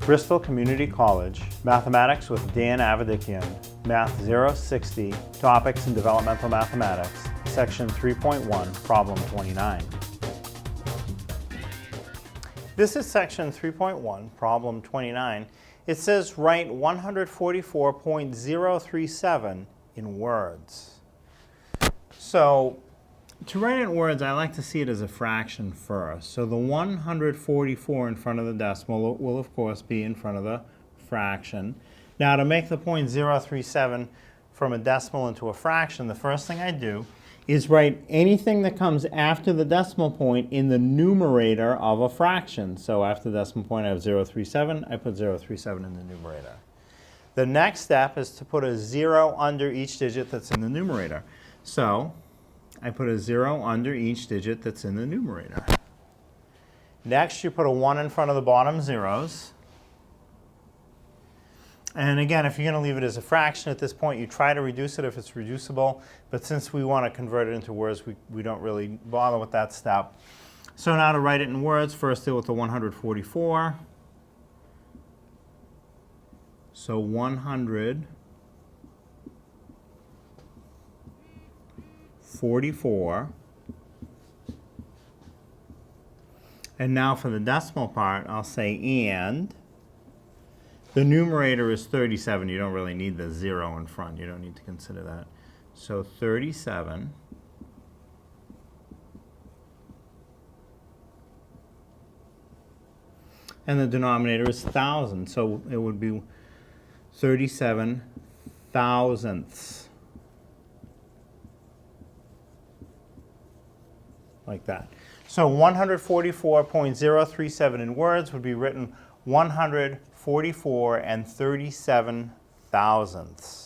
Bristol Community College, Mathematics with Dan Avedikian, Math 060, Topics in Developmental Mathematics, Section 3.1, Problem 29. This is Section 3.1, Problem 29. It says write 144.037 in words. So, to write it in words, I like to see it as a fraction first. So the 144 in front of the decimal will of course be in front of the fraction. Now to make the .037 from a decimal into a fraction, the first thing I do is write anything that comes after the decimal point in the numerator of a fraction. So after the decimal point I have 037, I put 037 in the numerator. The next step is to put a 0 under each digit that's in the numerator. So I put a 0 under each digit that's in the numerator. Next, you put a 1 in front of the bottom zeros. And again, if you're going to leave it as a fraction at this point, you try to reduce it if it's reducible. But since we want to convert it into words, we don't really bother with that step. So now to write it in words, first deal with the 144. So 144. And now for the decimal part, I'll say and. The numerator is 37. You don't really need the 0 in front. You don't need to consider that. So 37. And the denominator is 1,000. So it would be 37 thousandths. Like that. So 144.037 in words would be written 144 and 37 thousandths.